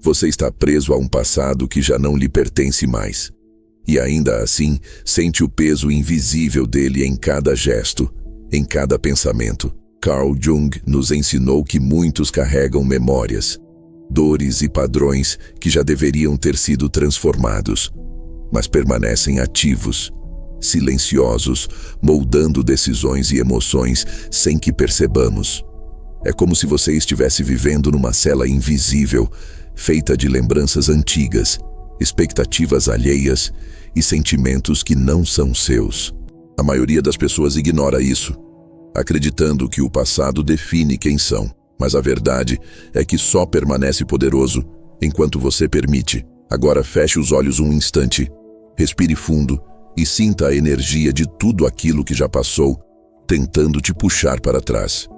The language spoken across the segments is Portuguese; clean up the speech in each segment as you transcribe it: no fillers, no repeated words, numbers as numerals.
Você está preso a um passado que já não lhe pertence mais. E ainda assim, sente o peso invisível dele em cada gesto, em cada pensamento. Carl Jung nos ensinou que muitos carregam memórias, dores e padrões que já deveriam ter sido transformados, mas permanecem ativos, silenciosos, moldando decisões e emoções sem que percebamos. É como se você estivesse vivendo numa cela invisível, feita de lembranças antigas, expectativas alheias e sentimentos que não são seus. A maioria das pessoas ignora isso, acreditando que o passado define quem são. Mas a verdade é que só permanece poderoso enquanto você permite. Agora feche os olhos um instante, respire fundo e sinta a energia de tudo aquilo que já passou, tentando te puxar para trás.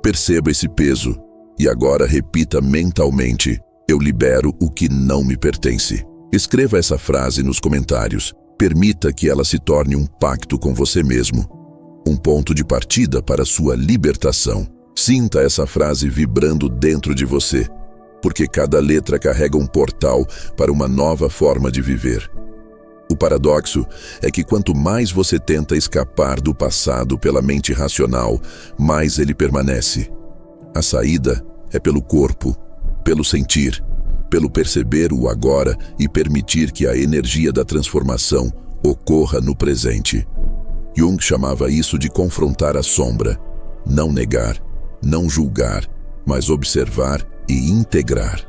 Perceba esse peso e agora repita mentalmente: eu libero o que não me pertence. Escreva essa frase nos comentários. Permita que ela se torne um pacto com você mesmo, um ponto de partida para sua libertação. Sinta essa frase vibrando dentro de você, porque cada letra carrega um portal para uma nova forma de viver. O paradoxo é que quanto mais você tenta escapar do passado pela mente racional, mais ele permanece. A saída é pelo corpo, pelo sentir, pelo perceber o agora e permitir que a energia da transformação ocorra no presente. Jung chamava isso de confrontar a sombra, não negar, não julgar, mas observar e integrar.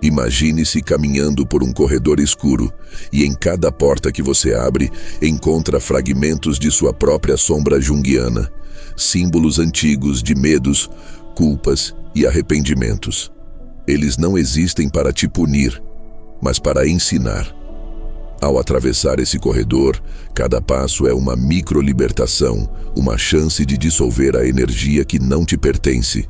Imagine-se caminhando por um corredor escuro e em cada porta que você abre, encontra fragmentos de sua própria sombra junguiana, símbolos antigos de medos, culpas e arrependimentos. Eles não existem para te punir, mas para ensinar. Ao atravessar esse corredor, cada passo é uma microlibertação, uma chance de dissolver a energia que não te pertence.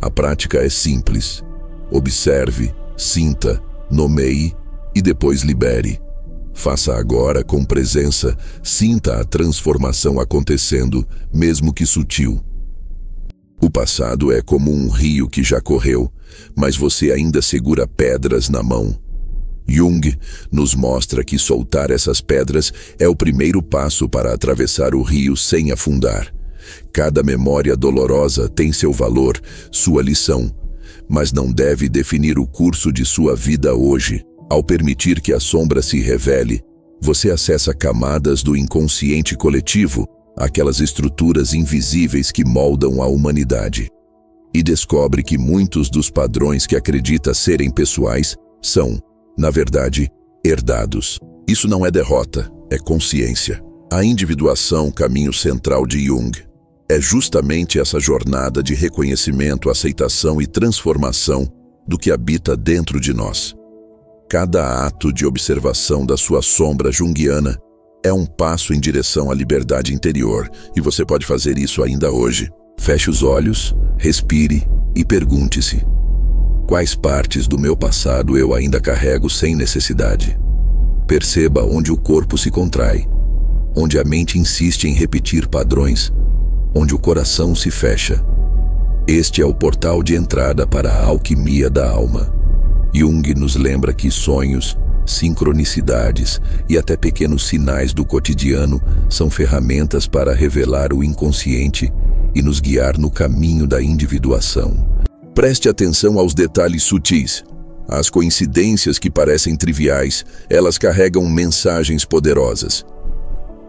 A prática é simples. Observe, sinta, nomeie e depois libere. Faça agora com presença, sinta a transformação acontecendo, mesmo que sutil. O passado é como um rio que já correu, mas você ainda segura pedras na mão. Jung nos mostra que soltar essas pedras é o primeiro passo para atravessar o rio sem afundar. Cada memória dolorosa tem seu valor, sua lição, mas não deve definir o curso de sua vida hoje. Ao permitir que a sombra se revele, você acessa camadas do inconsciente coletivo, aquelas estruturas invisíveis que moldam a humanidade. E descobre que muitos dos padrões que acredita serem pessoais são, na verdade, herdados. Isso não é derrota, é consciência. A individuação, caminho central de Jung, é justamente essa jornada de reconhecimento, aceitação e transformação do que habita dentro de nós. Cada ato de observação da sua sombra junguiana é um passo em direção à liberdade interior, e você pode fazer isso ainda hoje. Feche os olhos, respire e pergunte-se: quais partes do meu passado eu ainda carrego sem necessidade? Perceba onde o corpo se contrai, onde a mente insiste em repetir padrões, onde o coração se fecha. Este é o portal de entrada para a alquimia da alma. Jung nos lembra que sonhos, sincronicidades e até pequenos sinais do cotidiano são ferramentas para revelar o inconsciente e nos guiar no caminho da individuação. Preste atenção aos detalhes sutis. As coincidências que parecem triviais, elas carregam mensagens poderosas.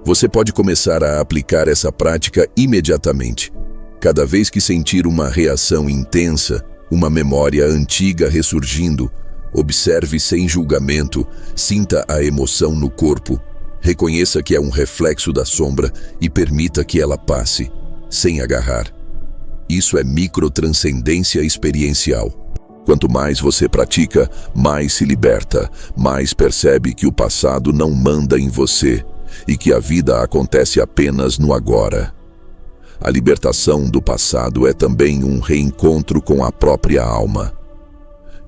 Você pode começar a aplicar essa prática imediatamente. Cada vez que sentir uma reação intensa, uma memória antiga ressurgindo, observe sem julgamento, sinta a emoção no corpo, reconheça que é um reflexo da sombra e permita que ela passe, sem agarrar. Isso é microtranscendência experiencial. Quanto mais você pratica, mais se liberta, mais percebe que o passado não manda em você e que a vida acontece apenas no agora. A libertação do passado é também um reencontro com a própria alma.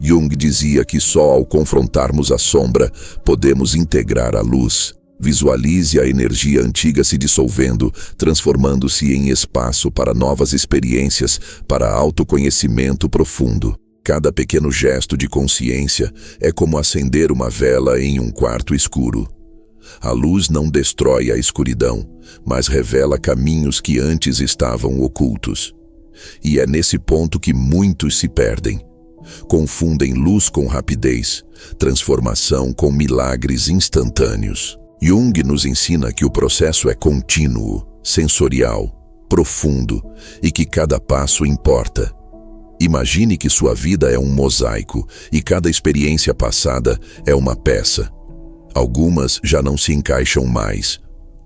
Jung dizia que só ao confrontarmos a sombra podemos integrar a luz. Visualize a energia antiga se dissolvendo, transformando-se em espaço para novas experiências, para autoconhecimento profundo. Cada pequeno gesto de consciência é como acender uma vela em um quarto escuro. A luz não destrói a escuridão, mas revela caminhos que antes estavam ocultos. E é nesse ponto que muitos se perdem. Confundem luz com rapidez, transformação com milagres instantâneos. Jung nos ensina que o processo é contínuo, sensorial, profundo e que cada passo importa. Imagine que sua vida é um mosaico e cada experiência passada é uma peça. Algumas já não se encaixam mais,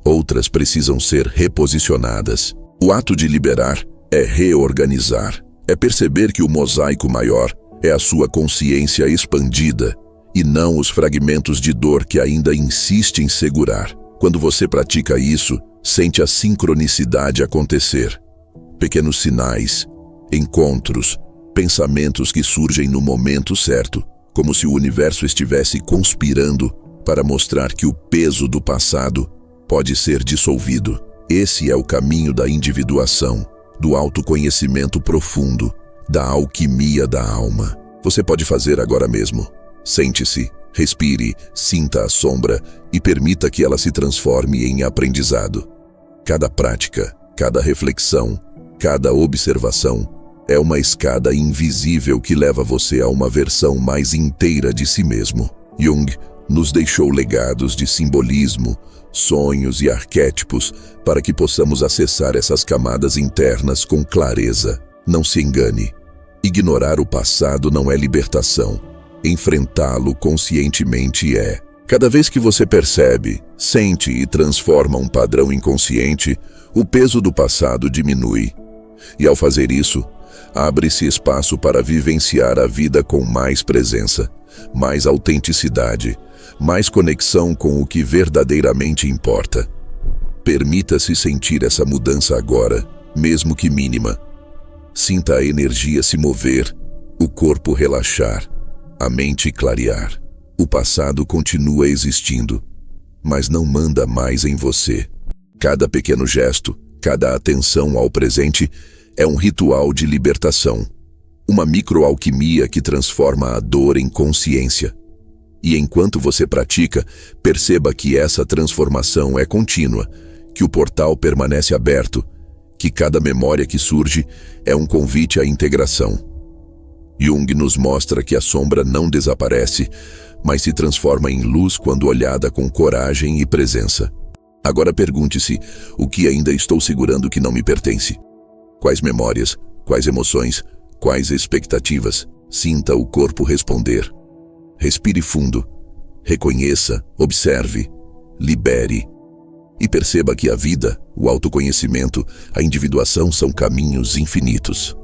outras precisam ser reposicionadas. O ato de liberar é reorganizar, é perceber que o mosaico maior é a sua consciência expandida e não os fragmentos de dor que ainda insiste em segurar. Quando você pratica isso, sente a sincronicidade acontecer. Pequenos sinais, encontros, pensamentos que surgem no momento certo, como se o universo estivesse conspirando para mostrar que o peso do passado pode ser dissolvido. Esse é o caminho da individuação, do autoconhecimento profundo, da alquimia da alma. Você pode fazer agora mesmo. Sente-se, respire, sinta a sombra e permita que ela se transforme em aprendizado. Cada prática, cada reflexão, cada observação é uma escada invisível que leva você a uma versão mais inteira de si mesmo. Jung nos deixou legados de simbolismo, sonhos e arquétipos para que possamos acessar essas camadas internas com clareza. Não se engane. Ignorar o passado não é libertação. Enfrentá-lo conscientemente é. Cada vez que você percebe, sente e transforma um padrão inconsciente, o peso do passado diminui. E ao fazer isso, abre-se espaço para vivenciar a vida com mais presença, mais autenticidade, mais conexão com o que verdadeiramente importa. Permita-se sentir essa mudança agora, mesmo que mínima. Sinta a energia se mover, o corpo relaxar, a mente clarear. O passado continua existindo, mas não manda mais em você. Cada pequeno gesto, cada atenção ao presente é um ritual de libertação. Uma microalquimia que transforma a dor em consciência. E enquanto você pratica, perceba que essa transformação é contínua, que o portal permanece aberto, que cada memória que surge é um convite à integração. Jung nos mostra que a sombra não desaparece, mas se transforma em luz quando olhada com coragem e presença. Agora pergunte-se, o que ainda estou segurando que não me pertence? Quais memórias, quais emoções, quais expectativas? Sinta o corpo responder. Respire fundo, reconheça, observe, libere. E perceba que a vida, o autoconhecimento, a individuação são caminhos infinitos.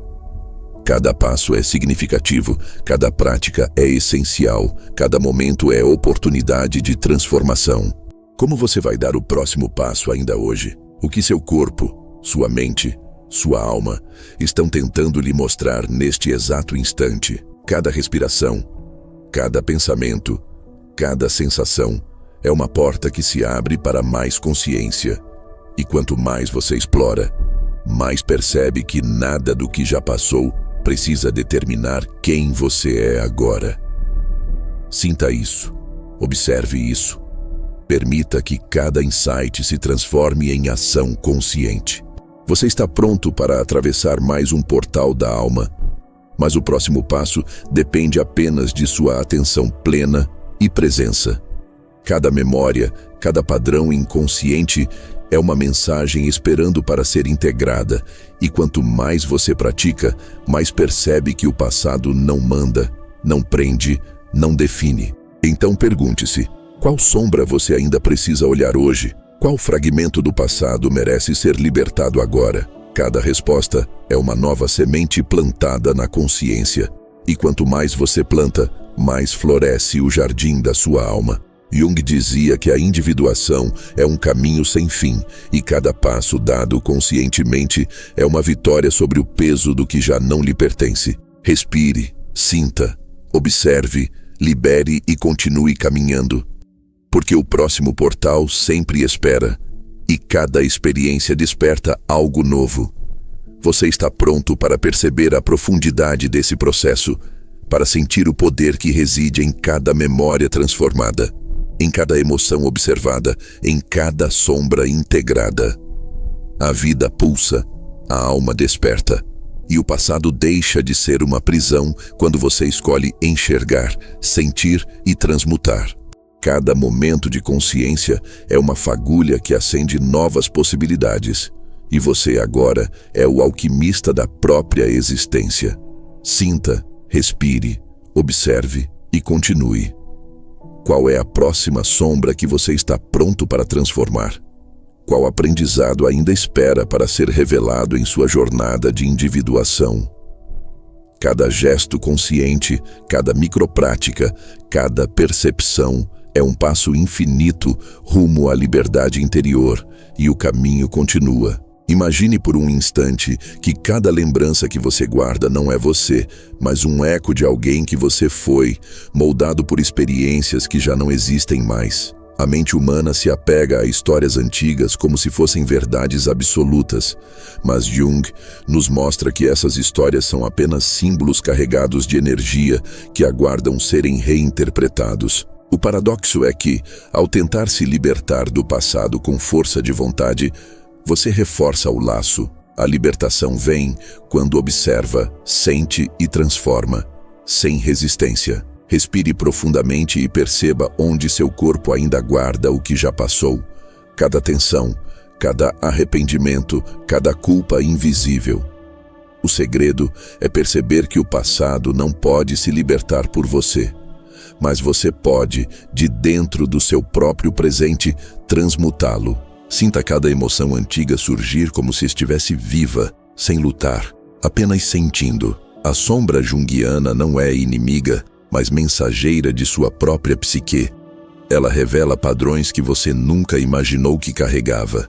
Cada passo é significativo, cada prática é essencial, cada momento é oportunidade de transformação. Como você vai dar o próximo passo ainda hoje? O que seu corpo, sua mente, sua alma estão tentando lhe mostrar neste exato instante? Cada respiração, cada pensamento, cada sensação é uma porta que se abre para mais consciência. E quanto mais você explora, mais percebe que nada do que já passou precisa determinar quem você é agora. Sinta isso, observe isso. Permita que cada insight se transforme em ação consciente. Você está pronto para atravessar mais um portal da alma, mas o próximo passo depende apenas de sua atenção plena e presença. Cada memória, cada padrão inconsciente é uma mensagem esperando para ser integrada, e quanto mais você pratica, mais percebe que o passado não manda, não prende, não define. Então pergunte-se, qual sombra você ainda precisa olhar hoje? Qual fragmento do passado merece ser libertado agora? Cada resposta é uma nova semente plantada na consciência, e quanto mais você planta, mais floresce o jardim da sua alma. Jung dizia que a individuação é um caminho sem fim, e cada passo dado conscientemente é uma vitória sobre o peso do que já não lhe pertence. Respire, sinta, observe, libere e continue caminhando. Porque o próximo portal sempre espera, e cada experiência desperta algo novo. Você está pronto para perceber a profundidade desse processo, para sentir o poder que reside em cada memória transformada, em cada emoção observada, em cada sombra integrada. A vida pulsa, a alma desperta, e o passado deixa de ser uma prisão quando você escolhe enxergar, sentir e transmutar. Cada momento de consciência é uma fagulha que acende novas possibilidades, e você agora é o alquimista da própria existência. Sinta, respire, observe e continue. Qual é a próxima sombra que você está pronto para transformar? Qual aprendizado ainda espera para ser revelado em sua jornada de individuação? Cada gesto consciente, cada microprática, cada percepção é um passo infinito rumo à liberdade interior, e o caminho continua. Imagine por um instante que cada lembrança que você guarda não é você, mas um eco de alguém que você foi, moldado por experiências que já não existem mais. A mente humana se apega a histórias antigas como se fossem verdades absolutas, mas Jung nos mostra que essas histórias são apenas símbolos carregados de energia que aguardam serem reinterpretados. O paradoxo é que, ao tentar se libertar do passado com força de vontade, você reforça o laço. A libertação vem quando observa, sente e transforma, sem resistência. Respire profundamente e perceba onde seu corpo ainda guarda o que já passou. Cada tensão, cada arrependimento, cada culpa invisível. O segredo é perceber que o passado não pode se libertar por você, mas você pode, de dentro do seu próprio presente, transmutá-lo. Sinta cada emoção antiga surgir como se estivesse viva, sem lutar, apenas sentindo. A sombra junguiana não é inimiga, mas mensageira de sua própria psique. Ela revela padrões que você nunca imaginou que carregava.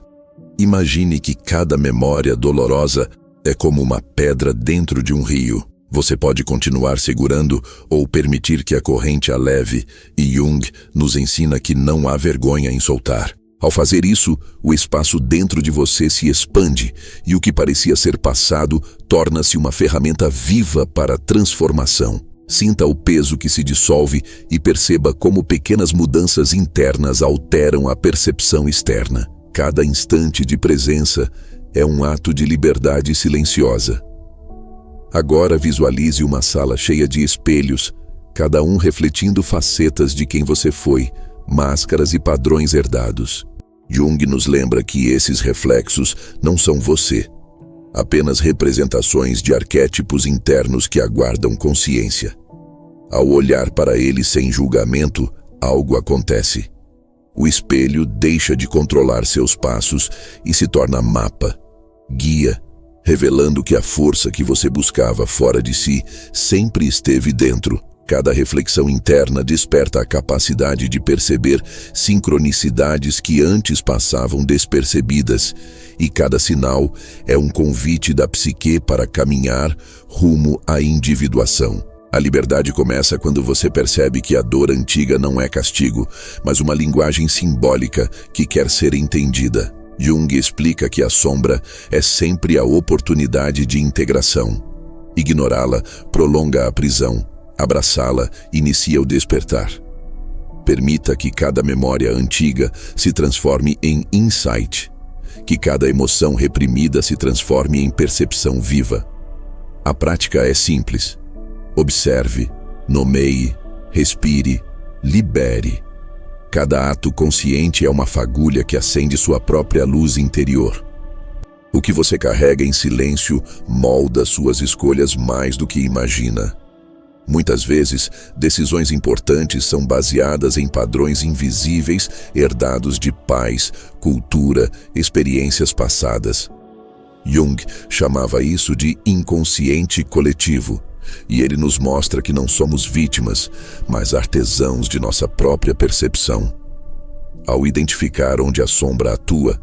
Imagine que cada memória dolorosa é como uma pedra dentro de um rio. Você pode continuar segurando ou permitir que a corrente a leve, e Jung nos ensina que não há vergonha em soltar. Ao fazer isso, o espaço dentro de você se expande, e o que parecia ser passado torna-se uma ferramenta viva para a transformação. Sinta o peso que se dissolve e perceba como pequenas mudanças internas alteram a percepção externa. Cada instante de presença é um ato de liberdade silenciosa. Agora visualize uma sala cheia de espelhos, cada um refletindo facetas de quem você foi, máscaras e padrões herdados. Jung nos lembra que esses reflexos não são você, apenas representações de arquétipos internos que aguardam consciência. Ao olhar para eles sem julgamento, algo acontece. O espelho deixa de controlar seus passos e se torna mapa, guia, revelando que a força que você buscava fora de si sempre esteve dentro. Cada reflexão interna desperta a capacidade de perceber sincronicidades que antes passavam despercebidas, e cada sinal é um convite da psique para caminhar rumo à individuação. A liberdade começa quando você percebe que a dor antiga não é castigo, mas uma linguagem simbólica que quer ser entendida. Jung explica que a sombra é sempre a oportunidade de integração. Ignorá-la prolonga a prisão. Abraçá-la inicia o despertar. Permita que cada memória antiga se transforme em insight, que cada emoção reprimida se transforme em percepção viva. A prática é simples. Observe, nomeie, respire, libere. Cada ato consciente é uma fagulha que acende sua própria luz interior. O que você carrega em silêncio molda suas escolhas mais do que imagina. Muitas vezes, decisões importantes são baseadas em padrões invisíveis herdados de pais, cultura, experiências passadas. Jung chamava isso de inconsciente coletivo, e ele nos mostra que não somos vítimas, mas artesãos de nossa própria percepção. Ao identificar onde a sombra atua,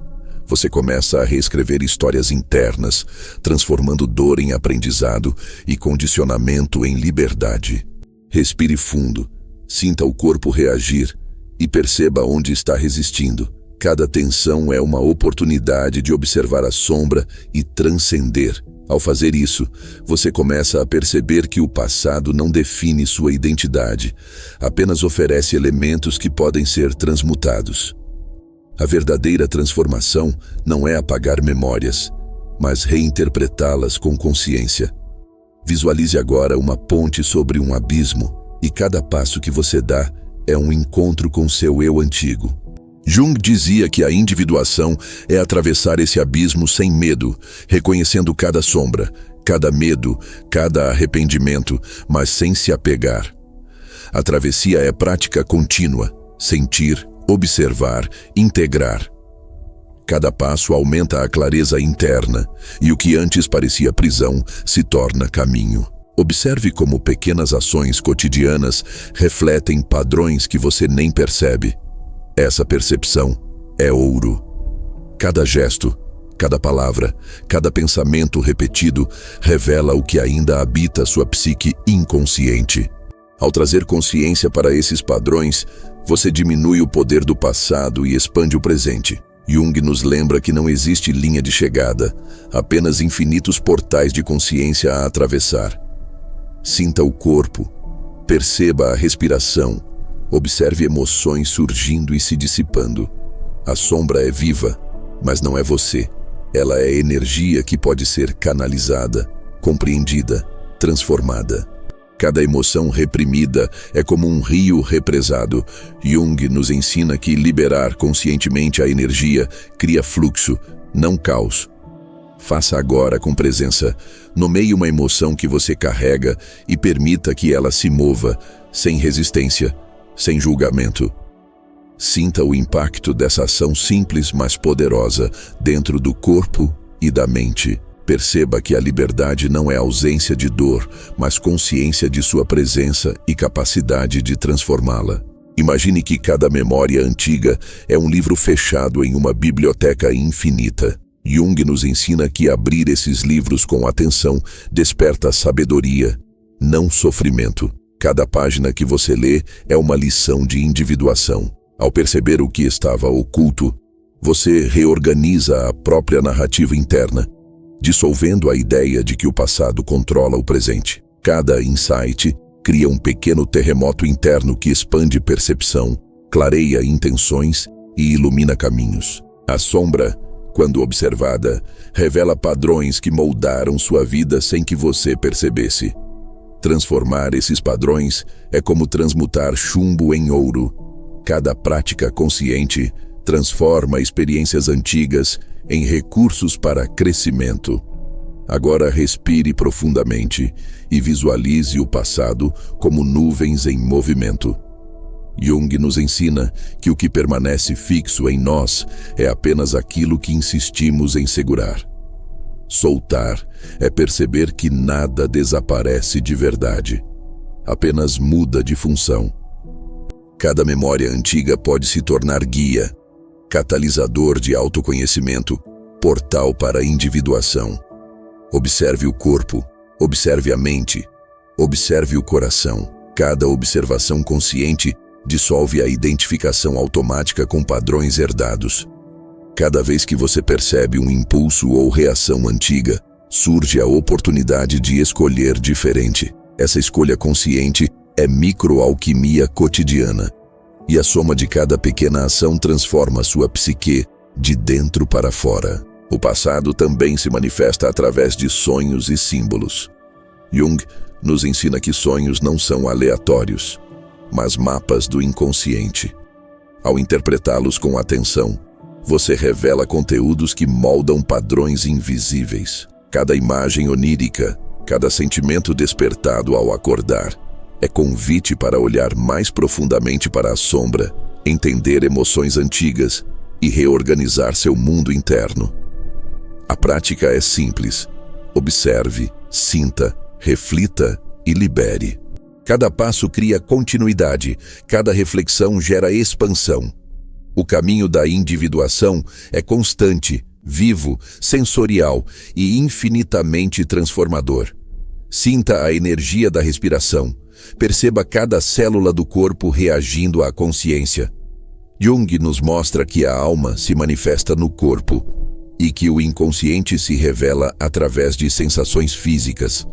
você começa a reescrever histórias internas, transformando dor em aprendizado e condicionamento em liberdade. Respire fundo, sinta o corpo reagir e perceba onde está resistindo. Cada tensão é uma oportunidade de observar a sombra e transcender, Ao fazer isso, você começa a perceber que o passado não define sua identidade, apenas oferece elementos que podem ser transmutados. A verdadeira transformação não é apagar memórias, mas reinterpretá-las com consciência. Visualize agora uma ponte sobre um abismo, e cada passo que você dá é um encontro com seu eu antigo. Jung dizia que a individuação é atravessar esse abismo sem medo, reconhecendo cada sombra, cada medo, cada arrependimento, mas sem se apegar. A travessia é prática contínua, sentir, observar, integrar. Cada passo aumenta a clareza interna, e o que antes parecia prisão se torna caminho. Observe como pequenas ações cotidianas refletem padrões que você nem percebe. Essa percepção é ouro. Cada gesto, cada palavra, cada pensamento repetido revela o que ainda habita sua psique inconsciente. Ao trazer consciência para esses padrões, você diminui o poder do passado e expande o presente. Jung nos lembra que não existe linha de chegada, apenas infinitos portais de consciência a atravessar. Sinta o corpo, perceba a respiração, observe emoções surgindo e se dissipando. A sombra é viva, mas não é você. Ela é energia que pode ser canalizada, compreendida, transformada. Cada emoção reprimida é como um rio represado. Jung nos ensina que liberar conscientemente a energia cria fluxo, não caos. Faça agora com presença. Nomeie uma emoção que você carrega e permita que ela se mova, sem resistência, sem julgamento. Sinta o impacto dessa ação simples, mas poderosa, dentro do corpo e da mente. Perceba que a liberdade não é ausência de dor, mas consciência de sua presença e capacidade de transformá-la. Imagine que cada memória antiga é um livro fechado em uma biblioteca infinita. Jung nos ensina que abrir esses livros com atenção desperta sabedoria, não sofrimento. Cada página que você lê é uma lição de individuação. Ao perceber o que estava oculto, você reorganiza a própria narrativa interna, dissolvendo a ideia de que o passado controla o presente. Cada insight cria um pequeno terremoto interno que expande percepção, clareia intenções e ilumina caminhos. A sombra, quando observada, revela padrões que moldaram sua vida sem que você percebesse. Transformar esses padrões é como transmutar chumbo em ouro. Cada prática consciente transforma experiências antigas em recursos para crescimento. Agora respire profundamente e visualize o passado como nuvens em movimento. Jung nos ensina que o que permanece fixo em nós é apenas aquilo que insistimos em segurar. Soltar é perceber que nada desaparece de verdade, apenas muda de função. Cada memória antiga pode se tornar guia, catalisador de autoconhecimento, portal para a individuação. Observe o corpo, observe a mente, observe o coração. Cada observação consciente dissolve a identificação automática com padrões herdados. Cada vez que você percebe um impulso ou reação antiga, surge a oportunidade de escolher diferente. Essa escolha consciente é microalquimia cotidiana. E a soma de cada pequena ação transforma sua psique de dentro para fora. O passado também se manifesta através de sonhos e símbolos. Jung nos ensina que sonhos não são aleatórios, mas mapas do inconsciente. Ao interpretá-los com atenção, você revela conteúdos que moldam padrões invisíveis. Cada imagem onírica, cada sentimento despertado ao acordar, é convite para olhar mais profundamente para a sombra, entender emoções antigas e reorganizar seu mundo interno. A prática é simples. Observe, sinta, reflita e libere. Cada passo cria continuidade, cada reflexão gera expansão. O caminho da individuação é constante, vivo, sensorial e infinitamente transformador. Sinta a energia da respiração. Perceba cada célula do corpo reagindo à consciência. Jung nos mostra que a alma se manifesta no corpo. e que o inconsciente se revela através de sensações físicas.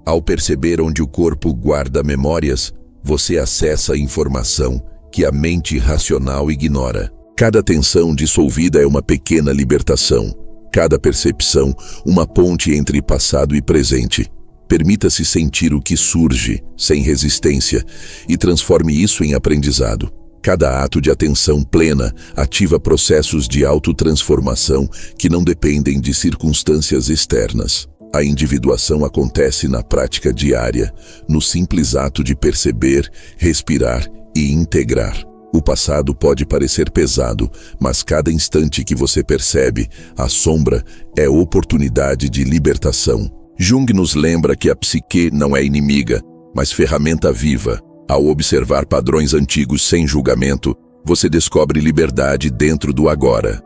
Ao perceber onde o corpo guarda memórias, você acessa informação que a mente racional ignora. Cada tensão dissolvida é uma pequena libertação. Cada percepção, uma ponte entre passado e presente. Permita-se sentir o que surge, sem resistência, e transforme isso em aprendizado. Cada ato de atenção plena ativa processos de autotransformação que não dependem de circunstâncias externas. A individuação acontece na prática diária, no simples ato de perceber, respirar e integrar. O passado pode parecer pesado, mas cada instante que você percebe, assombra, é oportunidade de libertação. Jung nos lembra que a psique não é inimiga, mas ferramenta viva. Ao observar padrões antigos sem julgamento, você descobre liberdade dentro do agora.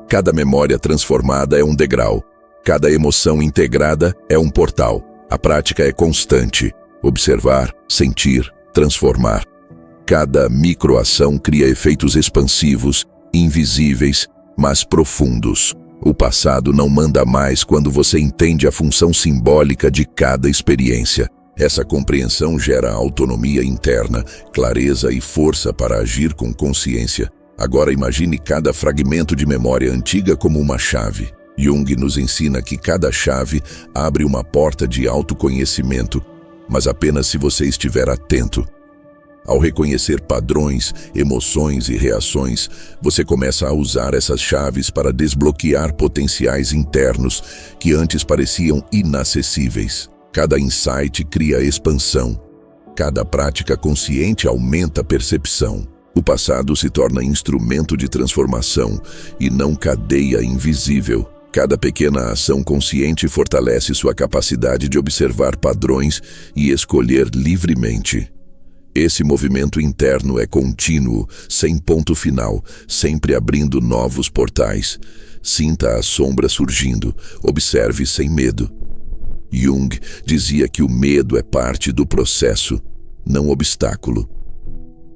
Cada memória transformada é um degrau. Cada emoção integrada é um portal. A prática é constante. Observar, sentir, transformar. Cada microação cria efeitos expansivos, invisíveis, mas profundos. O passado não manda mais quando você entende a função simbólica de cada experiência. Essa compreensão gera autonomia interna, clareza e força para agir com consciência. Agora imagine cada fragmento de memória antiga como uma chave. Jung nos ensina que cada chave abre uma porta de autoconhecimento, mas apenas se você estiver atento. Ao reconhecer padrões, emoções e reações, você começa a usar essas chaves para desbloquear potenciais internos que antes pareciam inacessíveis. Cada insight cria expansão. Cada prática consciente aumenta a percepção. O passado se torna instrumento de transformação e não cadeia invisível. Cada pequena ação consciente fortalece sua capacidade de observar padrões e escolher livremente. Esse movimento interno é contínuo, sem ponto final, sempre abrindo novos portais. Sinta a sombra surgindo, observe sem medo. Jung dizia que o medo é parte do processo, não obstáculo.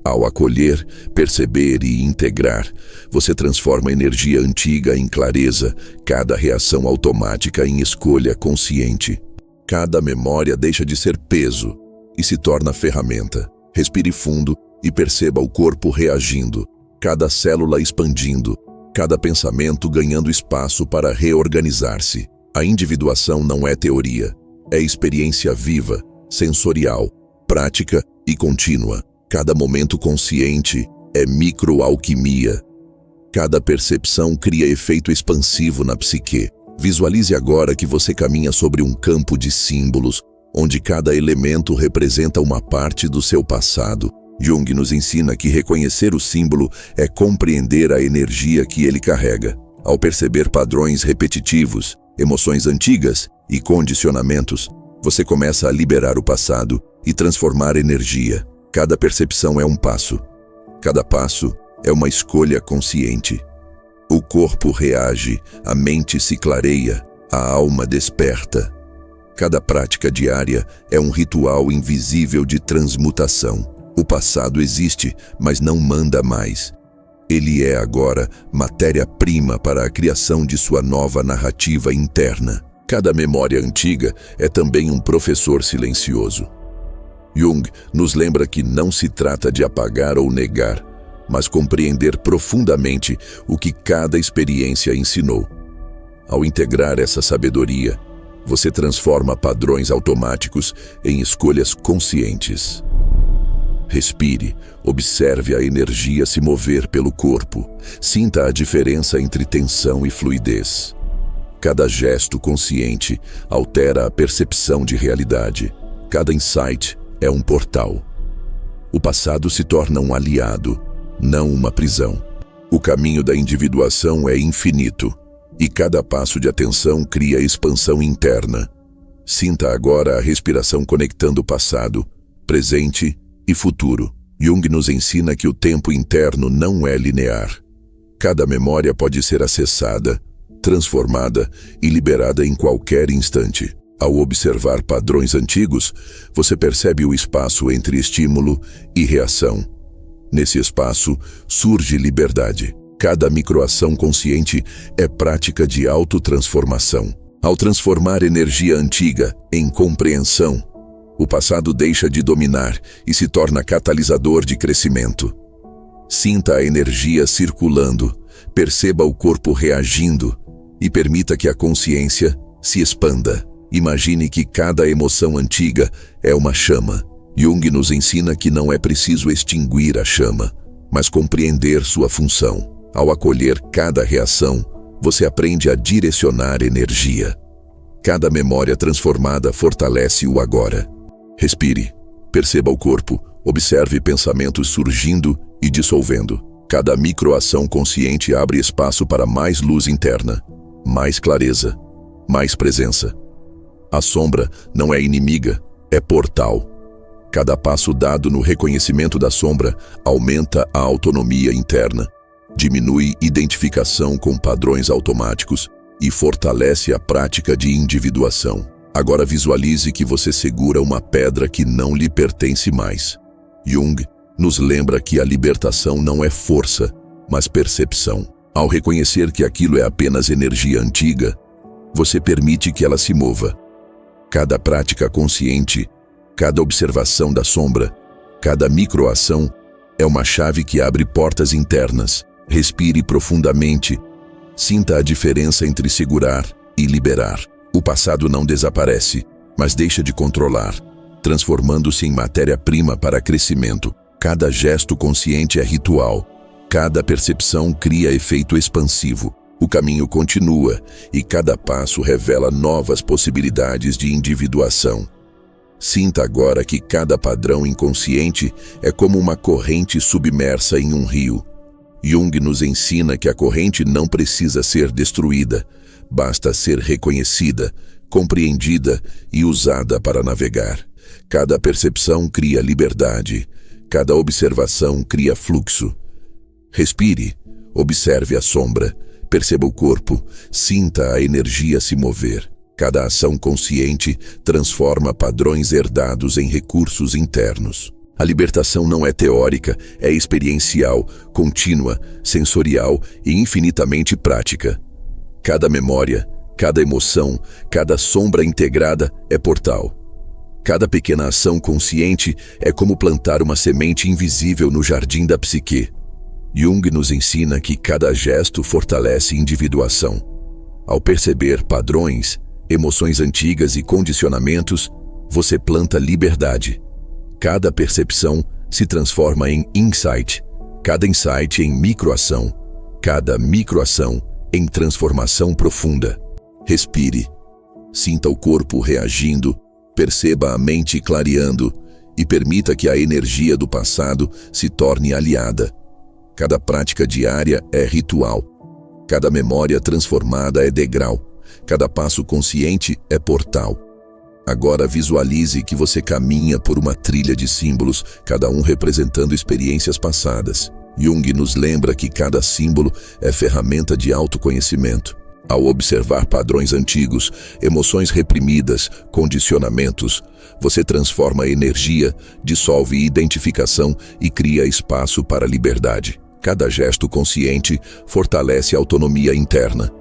Ao acolher, perceber e integrar, você transforma a energia antiga em clareza, cada reação automática em escolha consciente. Cada memória deixa de ser peso e se torna ferramenta. Respire fundo e perceba o corpo reagindo, cada célula expandindo, cada pensamento ganhando espaço para reorganizar-se. A individuação não é teoria, é experiência viva, sensorial, prática e contínua. Cada momento consciente é microalquimia. Cada percepção cria efeito expansivo na psique. Visualize agora que você caminha sobre um campo de símbolos, onde cada elemento representa uma parte do seu passado. Jung nos ensina que reconhecer o símbolo é compreender a energia que ele carrega. Ao perceber padrões repetitivos, emoções antigas e condicionamentos, você começa a liberar o passado e transformar energia. Cada percepção é um passo. Cada passo é uma escolha consciente. O corpo reage, a mente se clareia, a alma desperta. Cada prática diária é um ritual invisível de transmutação. O passado existe, mas não manda mais. Ele é agora matéria-prima para a criação de sua nova narrativa interna. Cada memória antiga é também um professor silencioso. Jung nos lembra que não se trata de apagar ou negar, mas compreender profundamente o que cada experiência ensinou. Ao integrar essa sabedoria, você transforma padrões automáticos em escolhas conscientes. Respire, observe a energia se mover pelo corpo, sinta a diferença entre tensão e fluidez. Cada gesto consciente altera a percepção de realidade. Cada insight é um portal. O passado se torna um aliado, não uma prisão. O caminho da individuação é infinito, e cada passo de atenção cria expansão interna. Sinta agora a respiração conectando passado, presente e futuro. Jung nos ensina que o tempo interno não é linear. Cada memória pode ser acessada, transformada e liberada em qualquer instante. Ao observar padrões antigos, você percebe o espaço entre estímulo e reação. Nesse espaço surge liberdade. Cada microação consciente é prática de autotransformação. Ao transformar energia antiga em compreensão, o passado deixa de dominar e se torna catalisador de crescimento. Sinta a energia circulando, perceba o corpo reagindo e permita que a consciência se expanda. Imagine que cada emoção antiga é uma chama. Jung nos ensina que não é preciso extinguir a chama, mas compreender sua função. Ao acolher cada reação, você aprende a direcionar energia. Cada memória transformada fortalece o agora. Respire, perceba o corpo, observe pensamentos surgindo e dissolvendo. Cada microação consciente abre espaço para mais luz interna, mais clareza, mais presença. A sombra não é inimiga, é portal. Cada passo dado no reconhecimento da sombra aumenta a autonomia interna, diminui identificação com padrões automáticos e fortalece a prática de individuação. Agora visualize que você segura uma pedra que não lhe pertence mais. Jung nos lembra que a libertação não é força, mas percepção. Ao reconhecer que aquilo é apenas energia antiga, você permite que ela se mova. Cada prática consciente, cada observação da sombra, cada microação é uma chave que abre portas internas. Respire profundamente. Sinta a diferença entre segurar e liberar. O passado não desaparece, mas deixa de controlar, transformando-se em matéria-prima para crescimento. Cada gesto consciente é ritual. Cada percepção cria efeito expansivo. O caminho continua e cada passo revela novas possibilidades de individuação. Sinta agora que cada padrão inconsciente é como uma corrente submersa em um rio. Jung nos ensina que a corrente não precisa ser destruída, basta ser reconhecida, compreendida e usada para navegar. Cada percepção cria liberdade, cada observação cria fluxo. Respire, observe a sombra, perceba o corpo, sinta a energia se mover. Cada ação consciente transforma padrões herdados em recursos internos. A libertação não é teórica, é experiencial, contínua, sensorial e infinitamente prática. Cada memória, cada emoção, cada sombra integrada é portal. Cada pequena ação consciente é como plantar uma semente invisível no jardim da psique. Jung nos ensina que cada gesto fortalece individuação. Ao perceber padrões, emoções antigas e condicionamentos, você planta liberdade. Cada percepção se transforma em insight, cada insight em microação, cada microação em transformação profunda. Respire, sinta o corpo reagindo, perceba a mente clareando e permita que a energia do passado se torne aliada. Cada prática diária é ritual, cada memória transformada é degrau, cada passo consciente é portal. Agora visualize que você caminha por uma trilha de símbolos, cada um representando experiências passadas. Jung nos lembra que cada símbolo é ferramenta de autoconhecimento. Ao observar padrões antigos, emoções reprimidas, condicionamentos, você transforma a energia, dissolve identificação e cria espaço para a liberdade. Cada gesto consciente fortalece a autonomia interna.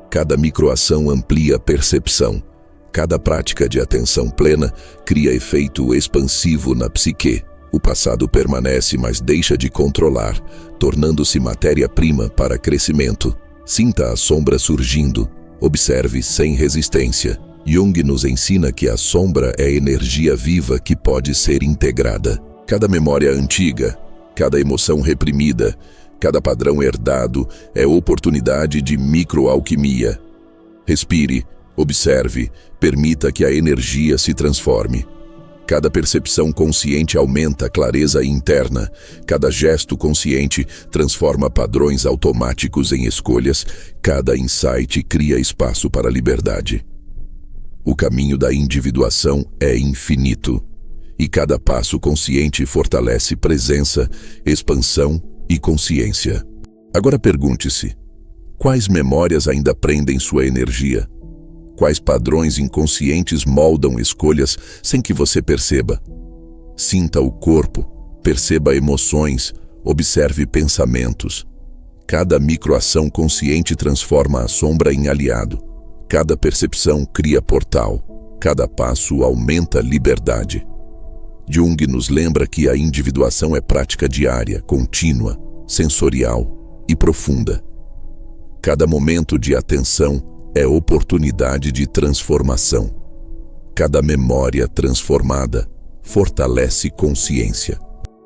Cada microação amplia a percepção. Cada prática de atenção plena cria efeito expansivo na psique. O passado permanece, mas deixa de controlar, tornando-se matéria-prima para crescimento. Sinta a sombra surgindo, observe sem resistência. Jung nos ensina que a sombra é energia viva que pode ser integrada. Cada memória antiga, cada emoção reprimida, cada padrão herdado é oportunidade de microalquimia. Respire, observe, permita que a energia se transforme. Cada percepção consciente aumenta a clareza interna. Cada gesto consciente transforma padrões automáticos em escolhas. Cada insight cria espaço para a liberdade. O caminho da individuação é infinito. E cada passo consciente fortalece presença, expansão e consciência. Agora pergunte-se: quais memórias ainda prendem sua energia? Quais padrões inconscientes moldam escolhas sem que você perceba? Sinta o corpo, perceba emoções, observe pensamentos. Cada microação consciente transforma a sombra em aliado. Cada percepção cria portal. Cada passo aumenta liberdade. Jung nos lembra que a individuação é prática diária, contínua, sensorial e profunda. Cada momento de atenção é oportunidade de transformação. Cada memória transformada fortalece consciência.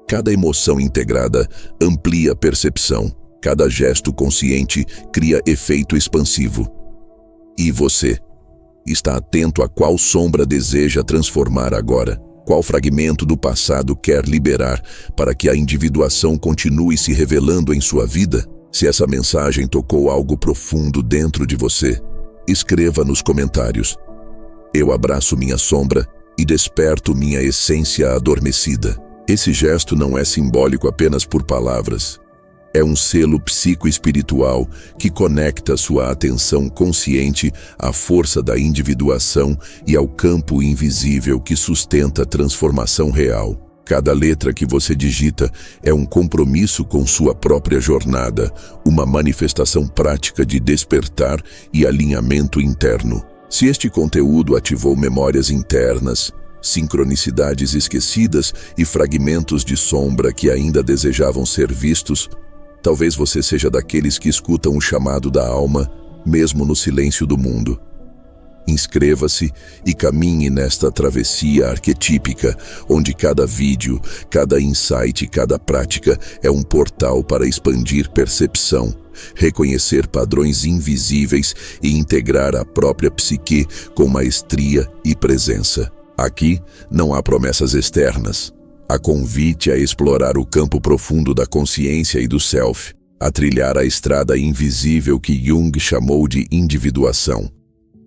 Cada emoção integrada amplia percepção. Cada gesto consciente cria efeito expansivo. E você? Está atento a qual sombra deseja transformar agora? Qual fragmento do passado quer liberar para que a individuação continue se revelando em sua vida? Se essa mensagem tocou algo profundo dentro de você, escreva nos comentários. Eu abraço minha sombra e desperto minha essência adormecida. Esse gesto não é simbólico apenas por palavras. É um selo psicoespiritual que conecta sua atenção consciente à força da individuação e ao campo invisível que sustenta a transformação real. Cada letra que você digita é um compromisso com sua própria jornada, uma manifestação prática de despertar e alinhamento interno. Se este conteúdo ativou memórias internas, sincronicidades esquecidas e fragmentos de sombra que ainda desejavam ser vistos, talvez você seja daqueles que escutam o chamado da alma, mesmo no silêncio do mundo. Inscreva-se e caminhe nesta travessia arquetípica, onde cada vídeo, cada insight e cada prática é um portal para expandir percepção, reconhecer padrões invisíveis e integrar a própria psique com maestria e presença. Aqui não há promessas externas. Há convite a explorar o campo profundo da consciência e do self, a trilhar a estrada invisível que Jung chamou de individuação.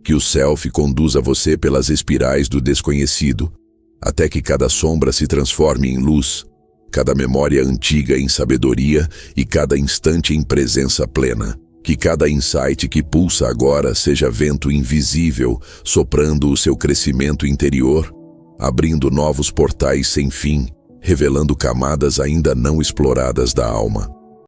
Que o self conduza você pelas espirais do desconhecido, até que cada sombra se transforme em luz, cada memória antiga em sabedoria e cada instante em presença plena. Que cada insight que pulsa agora seja vento invisível, soprando o seu crescimento interior, abrindo novos portais sem fim, revelando camadas ainda não exploradas da alma.